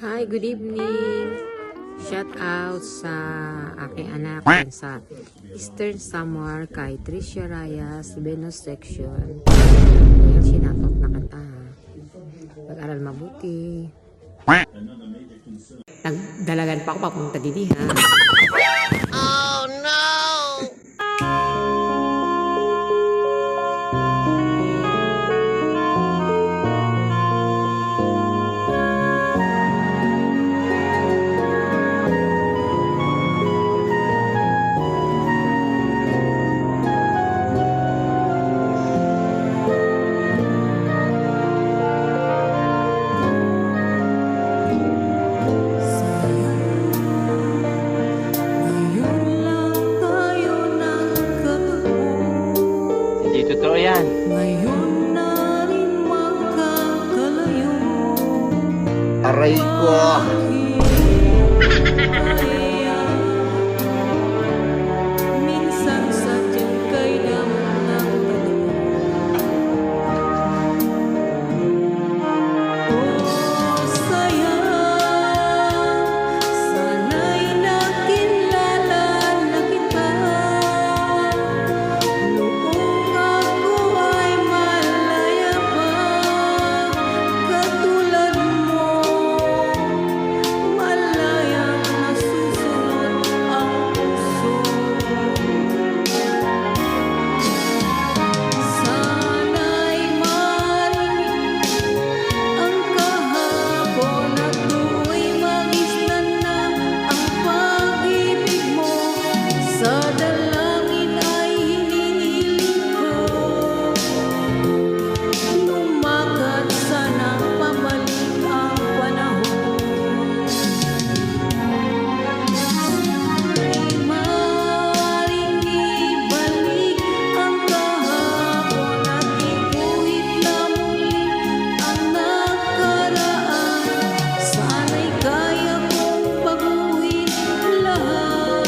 Hi, good evening. Shout out sa aking anak yan sa Eastern Samar kay Tricia Rayas, Venus Section. Ayan, sinatot na kanta. Pag-aral mabuti. Nagdalagan pa ako papunta didi ha. Oh no! Hindi totoo yan. Ngayon na rin magkakalayo. Aray ko. Minsan sadyang kay damang nagtatanong. Oh, sayang, sana'y nakilala na kita. Noong ako ay malaya pa, katulad mo, malayang nasusunod ang puso. Sana'y marinig ang kahapon at do'y magisnan na ang pag-ibig mo. Sa dalangin ay hinihiling ko, lumakad sana pabalik ang panahon. Ay maaaring ibalik ang kahapon at iguhit na muli ang nakaraan. Sana'y kaya kong baguhin lahat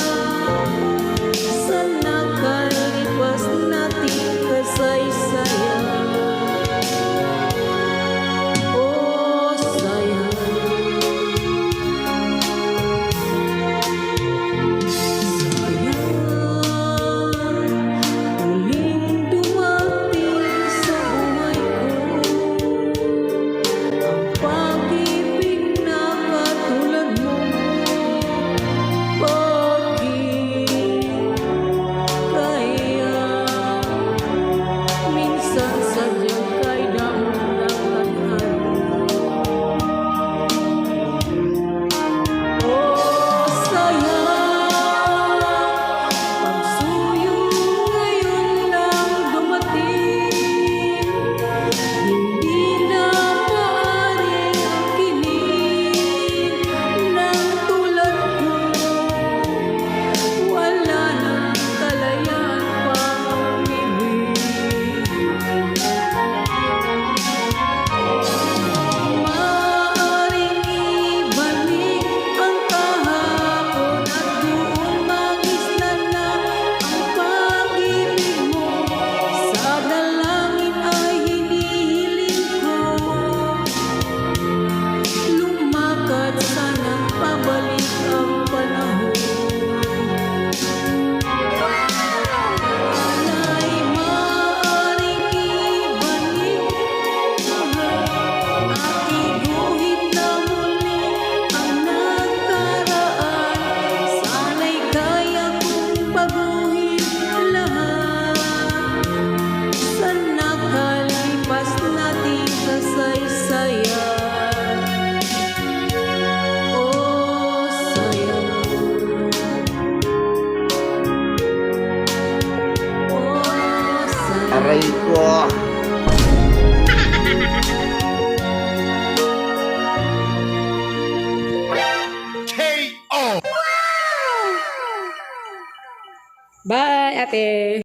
sa nakalipas nating kasaysayan. Oh, sayang, muling dumating sa buhay ko ang pag-ibig na katulad mo. Bakit kaya minsan sadyang kay damang nagtatanon? Oh, sayang, pagsuyo ngayon lang dumating. Hindi na maaaring akilin ng tulad ko. Wala nang kalayaan pang ibig. Maaaring ibalik ang kahapon at doon magisnan na ang pag-ibig mo. Sa dalangin ay hinihiling ko, lumakad sanang pabalik ang panahon. Sana'y maaaring ibalik at iguhit na muli ang nakaraan. Sana'y kaya kong baguhin lahat sa nakalipas nating kasaysayan. Oh, sayang, oh, sayang. Aray ko. Bye, ate!